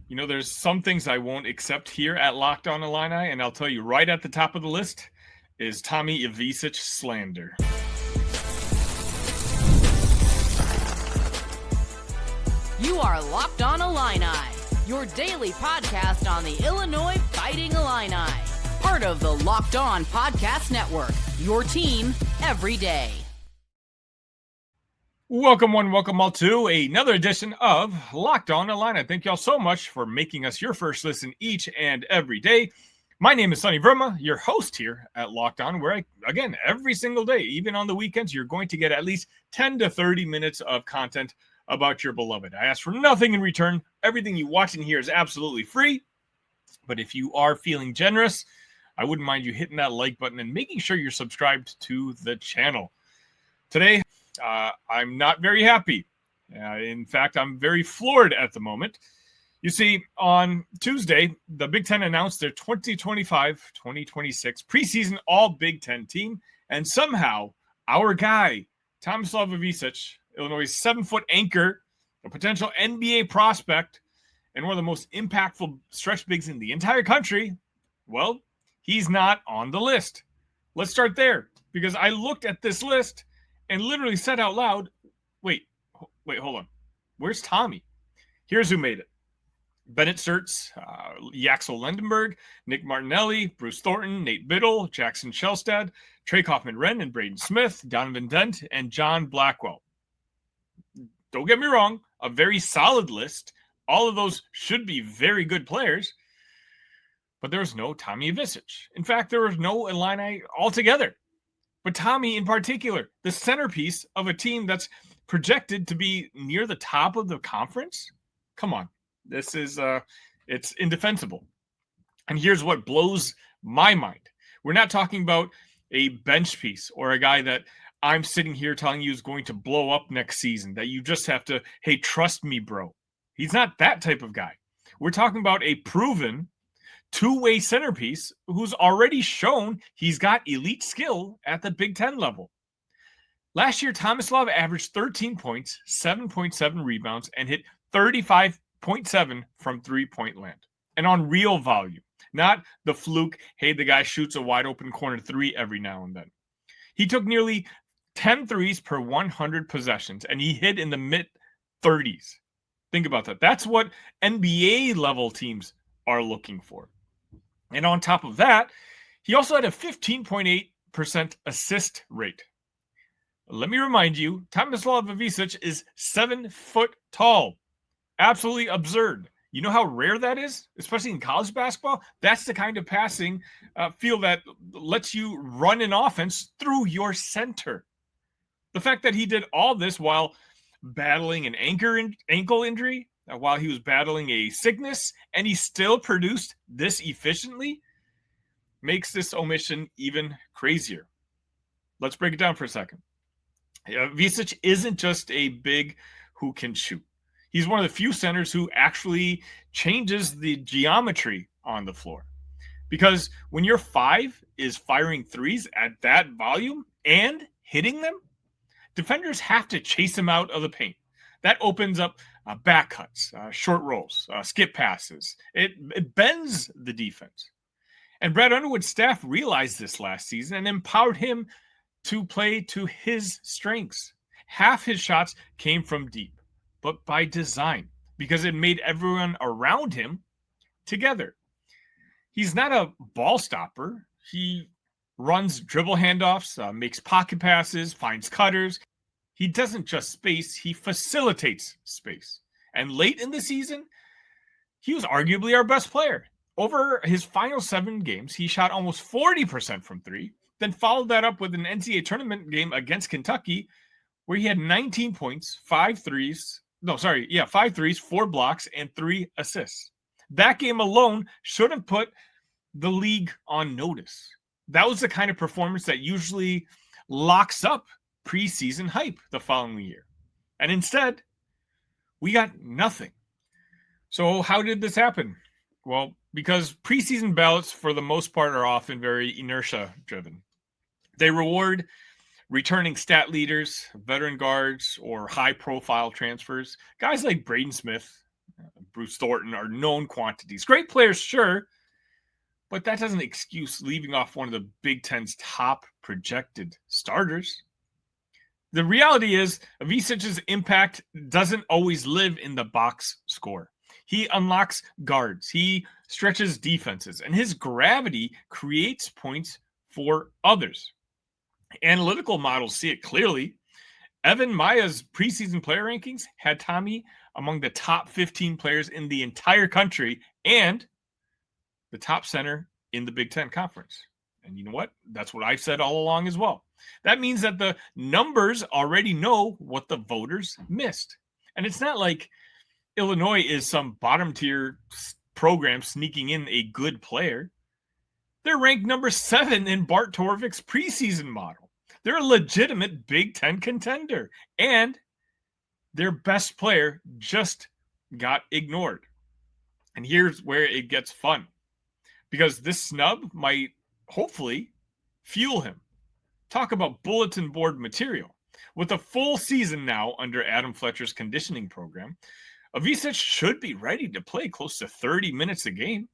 You know, there's some things I won't accept here at Locked On Illini, and I'll tell you right at the top of the list is Tommy Ivisic slander. You are Locked On Illini, your daily podcast on the Illinois Fighting Illini. Part of the Locked On Podcast Network, your team every day. Welcome one, welcome all to another edition of Locked On Illini. Thank y'all so much for making us your first listen each and every day. My name is Sonny Verma, your host here at Locked On, where again, every single day, even on the weekends, you're going to get at least 10 to 30 minutes of content about your beloved. I ask for nothing in return. Everything you watch and hear is absolutely free. But if you are feeling generous, I wouldn't mind you hitting that like button and making sure you're subscribed to the channel. Today, I'm not very happy. In fact, I'm very floored at the moment. You see, on Tuesday, the Big Ten announced their 2025-2026 preseason All Big Ten team, and somehow our guy, Tomislav Ivisic, Illinois' 7-foot anchor, a potential NBA prospect, and one of the most impactful stretch bigs in the entire country, well, he's not on the list. Let's start there, because I looked at this list and literally said out loud, wait, hold on. Where's Tommy? Here's who made it. Bennett Sturtz, Yaxel Lendenberg, Nick Martinelli, Bruce Thornton, Nate Biddle, Jackson Shelstad, Trey Kaufman-Wren and Braden Smith, Donovan Dent, and John Blackwell. Don't get me wrong, a very solid list. All of those should be very good players, but there was no Tommy Ivisic. In fact, there was no Illini altogether. But Tommy in particular, the centerpiece of a team that's projected to be near the top of the conference? Come on. This is, it's indefensible. And here's what blows my mind. We're not talking about a bench piece or a guy that I'm sitting here telling you is going to blow up next season, that you just have to, hey, trust me, bro. He's not that type of guy. We're talking about a proven two-way centerpiece who's already shown he's got elite skill at the Big Ten level. Last year, Tomislav averaged 13 points, 7.7 rebounds, and hit 35.7 from three-point land. And on real volume, not the fluke, hey, the guy shoots a wide-open corner three every now and then. He took nearly 10 threes per 100 possessions, and he hit in the mid-30s. Think about that. That's what NBA-level teams are looking for. And on top of that, he also had a 15.8% assist rate. Let me remind you, Tomislav Ivisic is 7 foot tall. Absolutely absurd. You know how rare that is, especially in college basketball? That's the kind of passing feel that lets you run an offense through your center. The fact that he did all this while battling an ankle injury, while he was battling a sickness, and he still produced this efficiently, makes this omission even crazier. Let's break it down for a second. Visich isn't just a big who can shoot. He's one of the few centers who actually changes the geometry on the floor. Because when your five is firing threes at that volume and hitting them, defenders have to chase him out of the paint. That opens up back cuts, short rolls, skip passes. It bends the defense. And Brad Underwood's staff realized this last season and empowered him to play to his strengths. Half his shots came from deep, but by design, because it made everyone around him together. He's not a ball stopper. He runs dribble handoffs, makes pocket passes, finds cutters. He doesn't just space, he facilitates space. And late in the season, he was arguably our best player. Over his final 7 games, he shot almost 40% from three, then followed that up with an NCAA tournament game against Kentucky, where he had 19 points, 5 threes, 4 blocks, and 3 assists. That game alone should have put the league on notice. That was the kind of performance that usually locks up preseason hype the following year. And instead, we got nothing. So how did this happen? Well, because preseason ballots, for the most part, are often very inertia-driven. They reward returning stat leaders, veteran guards, or high-profile transfers. Guys like Braden Smith, Bruce Thornton are known quantities. Great players, sure, but that doesn't excuse leaving off one of the Big Ten's top projected starters. The reality is, Ivisic's impact doesn't always live in the box score. He unlocks guards, he stretches defenses, and his gravity creates points for others. Analytical models see it clearly. Evan Maya's preseason player rankings had Tommy among the top 15 players in the entire country and the top center in the Big Ten Conference. And you know what? That's what I've said all along as well. That means that the numbers already know what the voters missed. And it's not like Illinois is some bottom tier program sneaking in a good player. They're ranked number 7 in Bart Torvik's preseason model. They're a legitimate Big Ten contender. And their best player just got ignored. And here's where it gets fun. Because this snub might hopefully fuel him. Talk about bulletin board material. With a full season now under Adam Fletcher's conditioning program, Ivisic should be ready to play close to 30 minutes a game.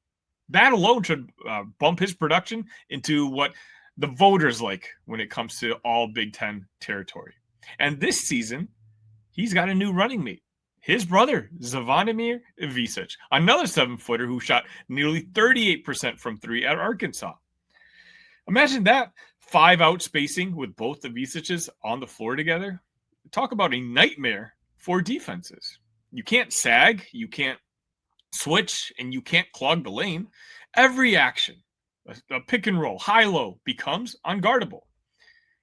That alone should bump his production into what the voters like when it comes to all Big Ten territory. And this season, he's got a new running mate. His brother, Zvonimir Ivisic, another 7-footer who shot nearly 38% from 3 at Arkansas. Imagine that 5-out spacing with both the Visic's on the floor together. Talk about a nightmare for defenses. You can't sag, you can't switch, and you can't clog the lane. Every action, a pick and roll, high-low, becomes unguardable.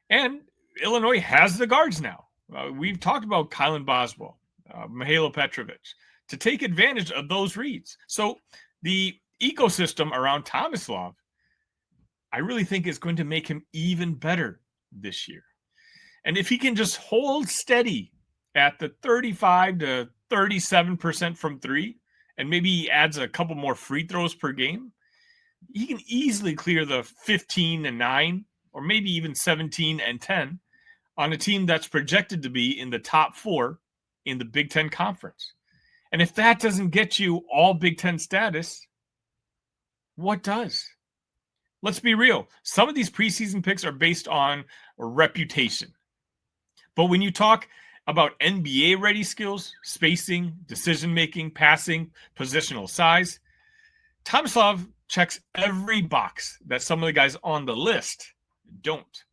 And Illinois has the guards now. We've talked about Kylan Boswell, Mihailo Petrovic, to take advantage of those reads. So the ecosystem around Tomislav, I really think is going to make him even better this year. And if he can just hold steady at the 35 to 37% from 3, and maybe he adds a couple more free throws per game, he can easily clear the 15-9 or maybe even 17-10 on a team that's projected to be in the top 4 in the Big Ten Conference. And if that doesn't get you all Big Ten status, what does? Let's be real. Some of these preseason picks are based on reputation. But when you talk about NBA-ready skills, spacing, decision-making, passing, positional size, Tomislav checks every box that some of the guys on the list don't.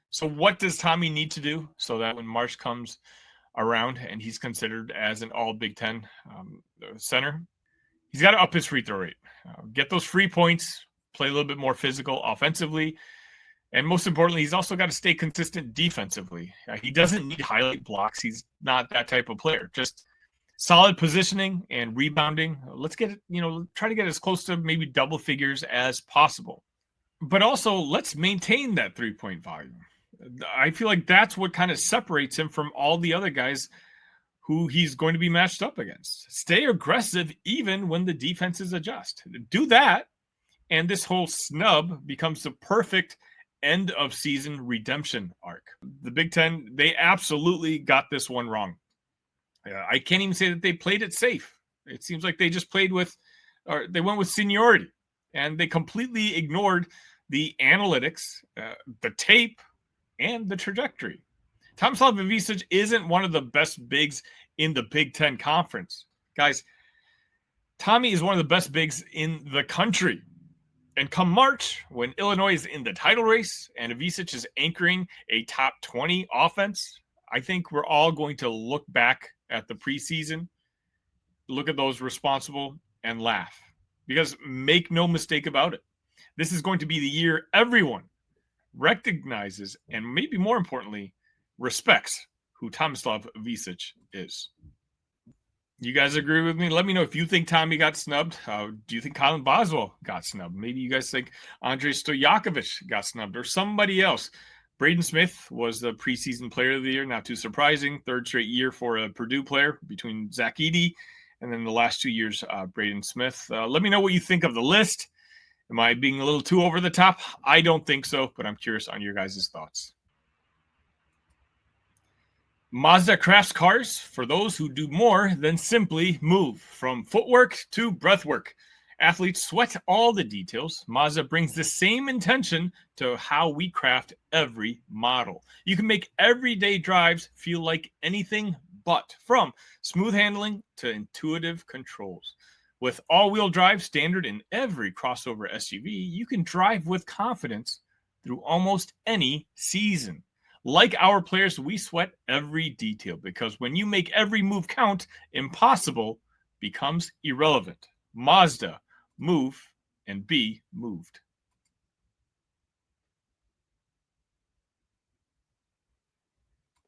So what does Tommy need to do so that when March comes around and he's considered as an all Big Ten center, he's got to up his free throw rate, get those free points, play a little bit more physical offensively, and most importantly, he's also got to stay consistent defensively. He doesn't need highlight blocks. He's not that type of player. Just solid positioning and rebounding. Let's get it, try to get as close to maybe double figures as possible. But also, let's maintain that three-point volume. I feel like that's what kind of separates him from all the other guys who he's going to be matched up against. Stay aggressive even when the defenses adjust. Do that, and this whole snub becomes the perfect end-of-season redemption arc. The Big Ten, they absolutely got this one wrong. I can't even say that they played it safe. It seems like they just played with, or they went with seniority, and they completely ignored the analytics, the tape, and the trajectory. Tomislav Ivisic isn't one of the best bigs in the Big Ten Conference. Guys, Tommy is one of the best bigs in the country. And come March, when Illinois is in the title race and Ivisic is anchoring a top 20 offense, I think we're all going to look back at the preseason, look at those responsible, and laugh. Because make no mistake about it, this is going to be the year everyone recognizes and maybe more importantly, respects who Tomislav Ivisic is. You guys agree with me? Let me know if you think Tommy got snubbed. Do you think Kylan Boswell got snubbed? Maybe you guys think Andrei Stojakovic got snubbed or somebody else. Braden Smith was the preseason player of the year. Not too surprising. Third straight year for a Purdue player between Zach Edey and then the last 2 years, Braden Smith. Let me know what you think of the list. Am I being a little too over the top? I don't think so, but I'm curious on your guys' thoughts. Mazda crafts cars for those who do more than simply move. From footwork to breathwork, athletes sweat all the details. Mazda brings the same intention to how we craft every model. You can make everyday drives feel like anything but, from smooth handling to intuitive controls. With all-wheel drive standard in every crossover SUV, you can drive with confidence through almost any season. Like our players, we sweat every detail because when you make every move count, impossible becomes irrelevant. Mazda, move and be moved.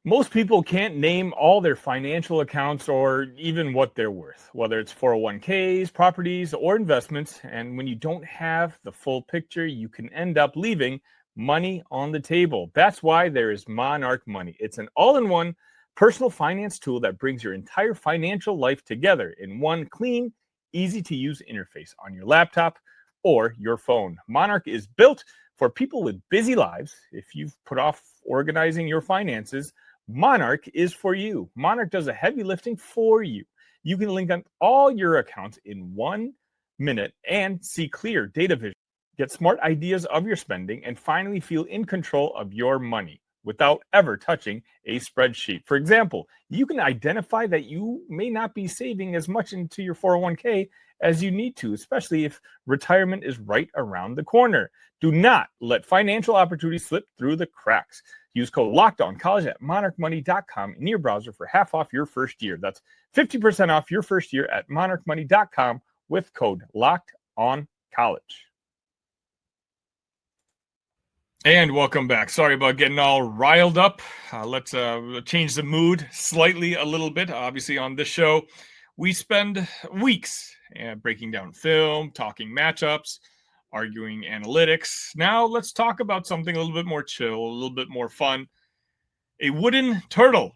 Most people can't name all their financial accounts or even what they're worth, whether it's 401ks, properties, or investments. And when you don't have the full picture, you can end up leaving money on the table. That's why there is Monarch Money. It's an all-in-one personal finance tool that brings your entire financial life together in one clean, easy-to-use interface on your laptop or your phone. Monarch is built for people with busy lives. If you've put off organizing your finances, Monarch is for you. Monarch does the heavy lifting for you. You can link on all your accounts in 1 minute and see clear data vision. Get smart ideas of your spending and finally feel in control of your money without ever touching a spreadsheet. For example, you can identify that you may not be saving as much into your 401k as you need to, especially if retirement is right around the corner. Do not let financial opportunities slip through the cracks. Use code LOCKEDONCollege at monarchmoney.com in your browser for half off your first year. That's 50% off your first year at monarchmoney.com with code LOCKEDONCollege. And welcome back. Sorry about getting all riled up. Let's change the mood slightly a little bit. Obviously, on this show, we spend weeks breaking down film, talking matchups, arguing analytics. Now, let's talk about something a little bit more chill, a little bit more fun. A wooden turtle.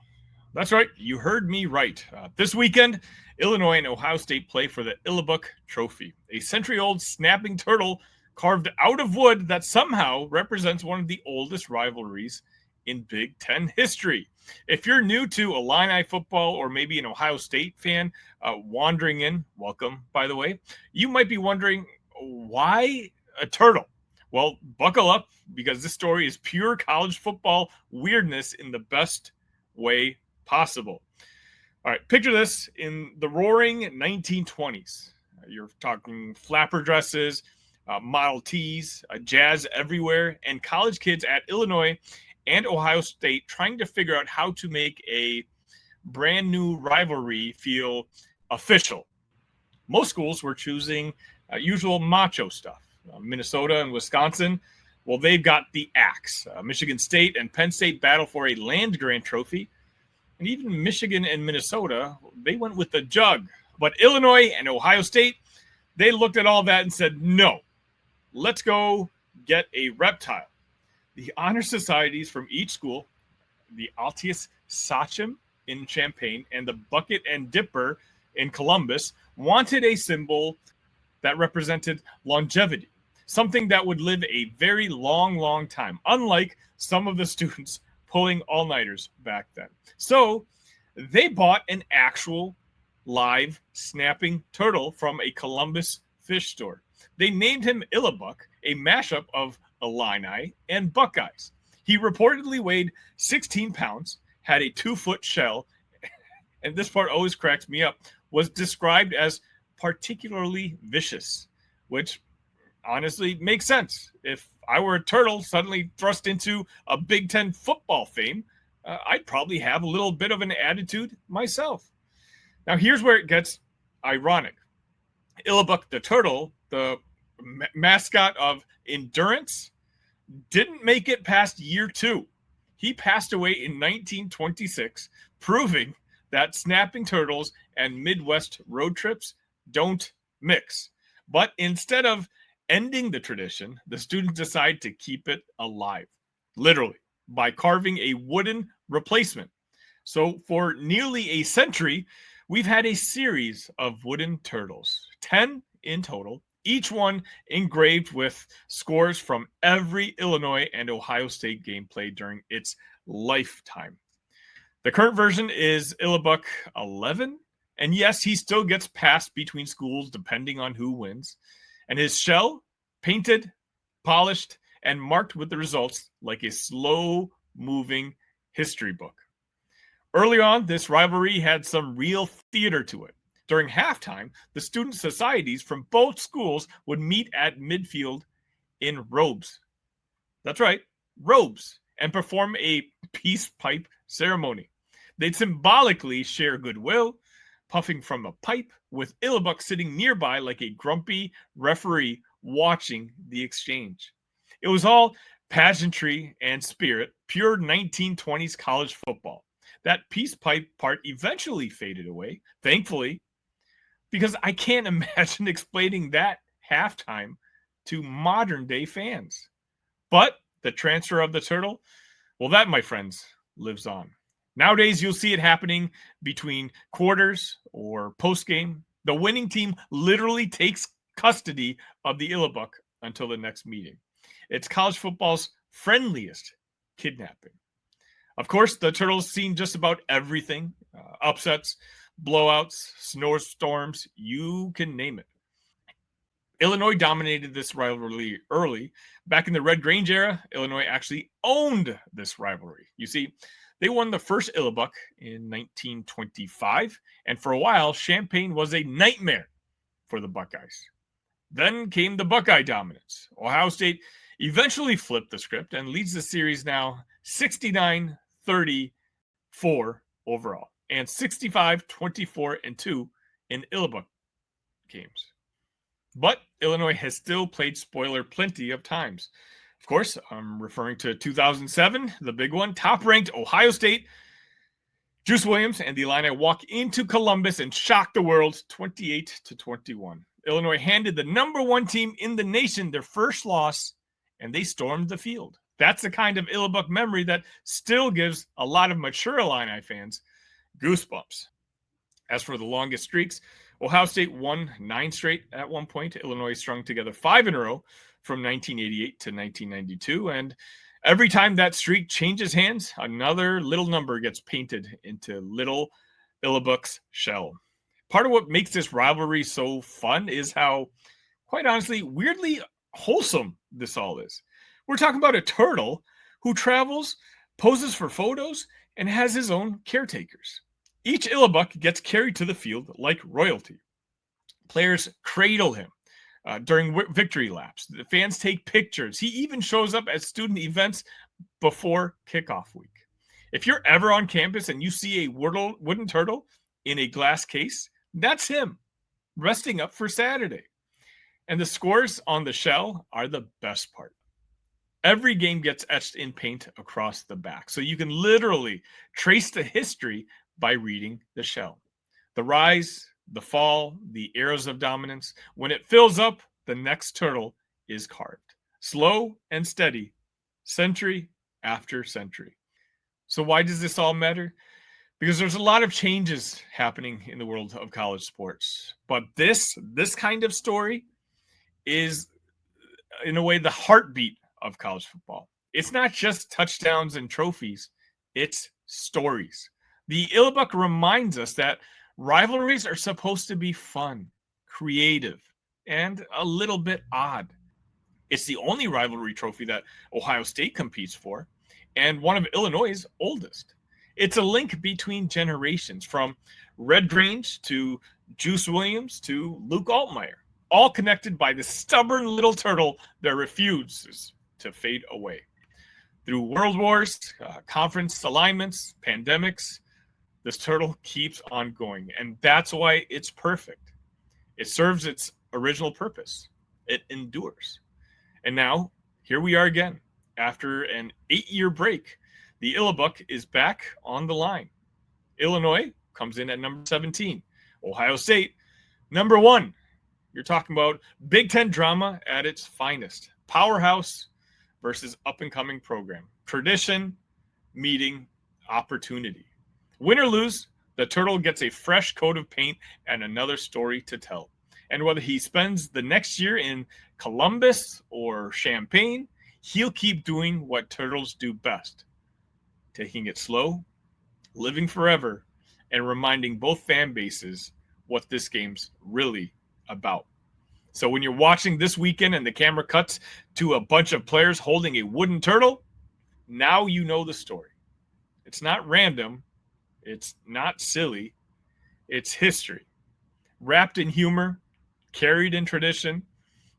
That's right. You heard me right. This weekend, Illinois and Ohio State play for the Illibuck Trophy, a century-old snapping turtle carved out of wood that somehow represents one of the oldest rivalries in Big Ten history. If you're new to Illini football or maybe an Ohio State fan wandering in, welcome, by the way, you might be wondering, why a turtle? Well, buckle up because this story is pure college football weirdness in the best way possible. All right, picture this in the roaring 1920s. You're talking flapper dresses, Model Ts, jazz everywhere, and college kids at Illinois and Ohio State trying to figure out how to make a brand new rivalry feel official. Most schools were choosing usual macho stuff. Minnesota and Wisconsin, well, they've got the axe. Michigan State and Penn State battle for a land-grant trophy. And even Michigan and Minnesota, they went with the jug. But Illinois and Ohio State, they looked at all that and said, no, let's go get a reptile. The honor societies from each school, the Altius Sachem in Champaign and the Bucket and Dipper in Columbus, wanted a symbol that represented longevity, something that would live a very long, long time, unlike some of the students pulling all-nighters back then. So they bought an actual live snapping turtle from a Columbus fish store. They named him Illibuck, a mashup of Illini and Buckeyes. He reportedly weighed 16 pounds, had a 2-foot shell, and this part always cracks me up, was described as particularly vicious, which honestly makes sense. If I were a turtle suddenly thrust into a Big Ten football fame, I'd probably have a little bit of an attitude myself. Now, here's where it gets ironic. Illibuck the turtle, the mascot of endurance, didn't make it past year 2. He passed away in 1926, proving that snapping turtles and Midwest road trips don't mix. But instead of ending the tradition, the students decide to keep it alive, literally, by carving a wooden replacement. So for nearly a century, we've had a series of wooden turtles, 10 in total, each one engraved with scores from every Illinois and Ohio State game played during its lifetime. The current version is Illibuck 11. And yes, he still gets passed between schools depending on who wins. And his shell, painted, polished, and marked with the results like a slow-moving history book. Early on, this rivalry had some real theater to it. During halftime, the student societies from both schools would meet at midfield in robes. That's right, robes, and perform a peace pipe ceremony. They'd symbolically share goodwill, puffing from a pipe, with Illibuck sitting nearby like a grumpy referee watching the exchange. It was all pageantry and spirit, pure 1920s college football. That peace pipe part eventually faded away, thankfully, because I can't imagine explaining that halftime to modern day fans. But the transfer of the turtle, well, that, my friends, lives on. Nowadays, you'll see it happening between quarters or post-game. The winning team literally takes custody of the Illibuck until the next meeting. It's college football's friendliest kidnapping. Of course, the Turtles seen just about everything. Upsets, blowouts, snowstorms, you can name it. Illinois dominated this rivalry early. Back in the Red Grange era, Illinois actually owned this rivalry. You see, they won the first Illibuck in 1925, and for a while, Champaign was a nightmare for the Buckeyes. Then came the Buckeye dominance. Ohio State eventually flipped the script and leads the series now 69-34 overall, and 65-24-2 in Illibuck games. But Illinois has still played spoiler plenty of times. Of course, I'm referring to 2007, the big one. Top-ranked Ohio State, Juice Williams and the Illini walk into Columbus and shock the world 28-21. Illinois handed the number one team in the nation their first loss, and they stormed the field. That's the kind of Illibuck memory that still gives a lot of mature Illini fans goosebumps. As for the longest streaks, Ohio State won 9 straight at one point. Illinois strung together 5 in a row from 1988 to 1992. And every time that streak changes hands, another little number gets painted into little Illibuck's shell. Part of what makes this rivalry so fun is how, quite honestly, weirdly wholesome this all is. We're talking about a turtle who travels, poses for photos, and has his own caretakers. Each Illibuck gets carried to the field like royalty. Players cradle him during victory laps. The fans take pictures. He even shows up at student events before kickoff week. If you're ever on campus and you see a wooden turtle in a glass case, that's him resting up for Saturday. And the scores on the shell are the best part. Every game gets etched in paint across the back, so you can literally trace the history by reading the shell. The rise, the fall, the eras of dominance. When it fills up, the next turtle is carved. Slow and steady, century after century. So why does this all matter? Because there's a lot of changes happening in the world of college sports. But this kind of story is, in a way, the heartbeat of college football. It's not just touchdowns and trophies, it's stories. The Illibuck reminds us that rivalries are supposed to be fun, creative, and a little bit odd. It's the only rivalry trophy that Ohio State competes for, and one of Illinois' oldest. It's a link between generations, from Red Grange to Juice Williams to Luke Altmaier, all connected by the stubborn little turtle that refuses to fade away. Through world wars, conference alignments, pandemics, this turtle keeps on going, and that's why it's perfect. It serves its original purpose. It endures. And now, here we are again. After an 8-year break, the Illibuck is back on the line. Illinois comes in at number 17. Ohio State, number 1. You're talking about Big Ten drama at its finest. Powerhouse versus up-and-coming program. Tradition meeting opportunity. Win or lose, the turtle gets a fresh coat of paint and another story to tell. And whether he spends the next year in Columbus or Champaign, he'll keep doing what turtles do best. Taking it slow, living forever, and reminding both fan bases what this game's really about. So when you're watching this weekend and the camera cuts to a bunch of players holding a wooden turtle, now you know the story. It's not random. It's not silly. It's history, wrapped in humor, carried in tradition,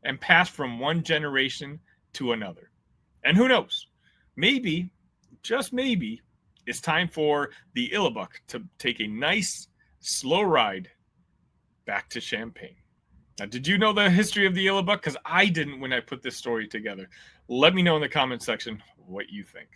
and passed from one generation to another. And who knows? Maybe, just maybe, it's time for the Illibuck to take a nice, slow ride back to Champaign. Now, did you know the history of the Illibuck? Because I didn't when I put this story together. Let me know in the comment section what you think.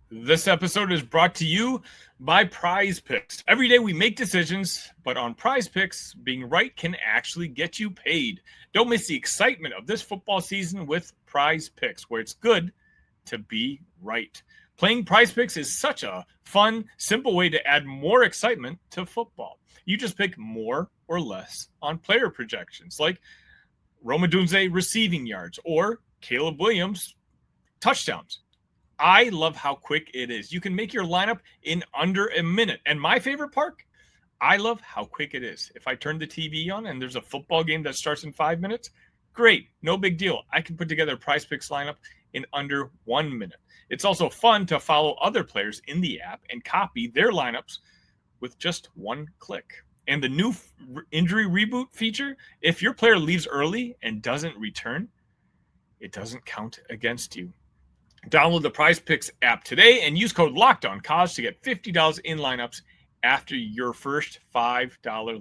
This episode is brought to you by Prize Picks. Every day we make decisions, but on Prize Picks, being right can actually get you paid. Don't miss the excitement of this football season with Prize Picks, where it's good to be right. Playing Prize Picks is such a fun, simple way to add more excitement to football. You just pick more or less on player projections, like Roma Dunze receiving yards or Caleb Williams touchdowns. I love how quick it is. You can make your lineup in under a minute. And my favorite part, I love how quick it is. If I turn the TV on and there's a football game that starts in 5 minutes, great, no big deal. I can put together a Prize Picks lineup in under 1 minute. It's also fun to follow other players in the app and copy their lineups with just one click. And the new injury reboot feature, if your player leaves early and doesn't return, it doesn't count against you. Download the Prize Picks app today and use code LOCKEDONCollege to get $50 in lineups after your first $5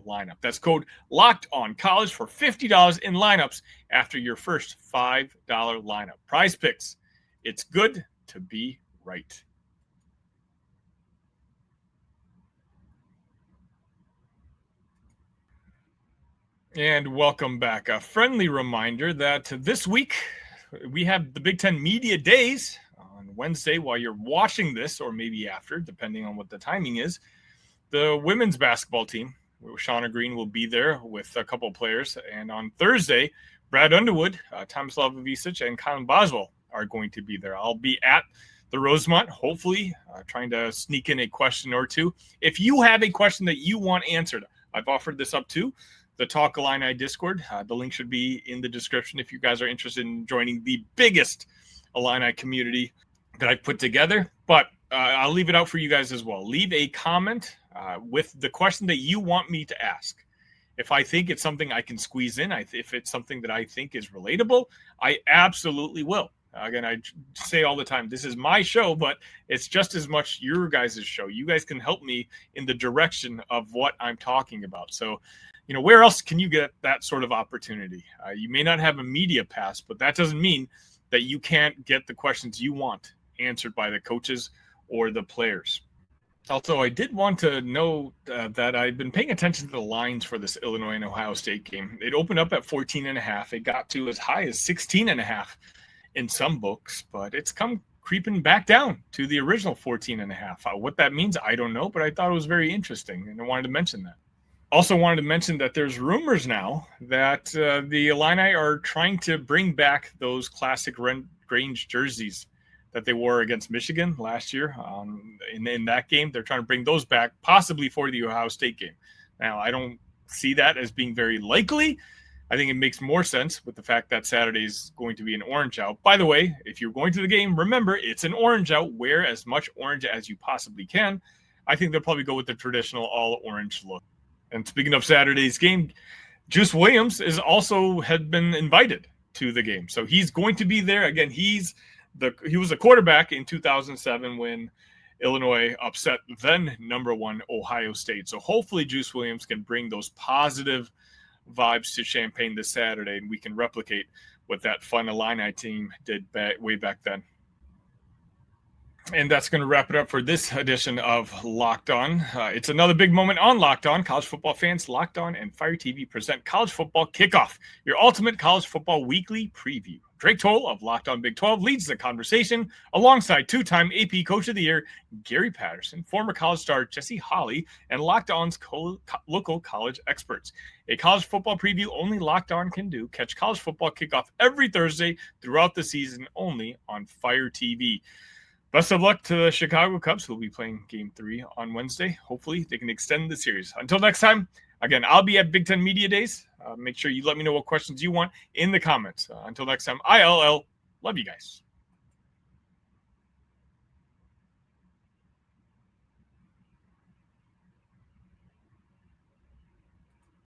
lineup. That's code LOCKEDONCollege for $50 in lineups after your first $5 lineup. Prize Picks. It's good to be right. And welcome back. A friendly reminder that this week we have the Big Ten Media Days on Wednesday while you're watching this, or maybe after, depending on what the timing is. The women's basketball team, Shauna Green, will be there with a couple of players. And on Thursday, Brad Underwood, Tomislav Ivisic, and Colin Boswell are going to be there. I'll be at the Rosemont, hopefully, trying to sneak in a question or two. If you have a question that you want answered, I've offered this up to the Talk Illini Discord. The link should be in the description if you guys are interested in joining the biggest Illini community that I've put together. But I'll leave it out for you guys as well. Leave a comment with the question that you want me to ask. If I think it's something I can squeeze in, if it's something that I think is relatable, I absolutely will. Again, I say all the time, this is my show, but it's just as much your guys' show. You guys can help me in the direction of what I'm talking about. So, where else can you get that sort of opportunity? You may not have a media pass, but that doesn't mean that you can't get the questions you want answered by the coaches or the players. Also, I did want to know that I've been paying attention to the lines for this Illinois and Ohio State game. It opened up at 14.5. It got to as high as 16.5 in some books, but it's come creeping back down to the original 14.5. What that means, I don't know, but I thought it was very interesting, and I wanted to mention that. Also wanted to mention that there's rumors now that the Illini are trying to bring back those classic Grange jerseys that they wore against Michigan last year. In that game, they're trying to bring those back, possibly for the Ohio State game. Now, I don't see that as being very likely. I think it makes more sense with the fact that Saturday is going to be an orange out. By the way, if you're going to the game, remember, it's an orange out. Wear as much orange as you possibly can. I think they'll probably go with the traditional all-orange look. And speaking of Saturday's game, Juice Williams had been invited to the game. So he's going to be there. Again, he was a quarterback in 2007 when Illinois upset then #1 Ohio State. So hopefully Juice Williams can bring those positive vibes to Champaign this Saturday, and we can replicate what that fun Illini team did way back then. And that's going to wrap it up for this edition of Locked On. It's another big moment on Locked On. College football fans, Locked On and Fire TV present College Football Kickoff, your ultimate college football weekly preview. Drake Toll of Locked On Big 12 leads the conversation alongside two-time AP Coach of the Year Gary Patterson, former college star Jesse Holley, and Locked On's local college experts. A college football preview only Locked On can do. Catch college football kickoff every Thursday throughout the season only on Fire TV. Best of luck to the Chicago Cubs, who will be playing Game 3 on Wednesday. Hopefully, they can extend the series. Until next time, again, I'll be at Big Ten Media Days. Make sure you let me know what questions you want in the comments. Until next time, ILL. Love you guys.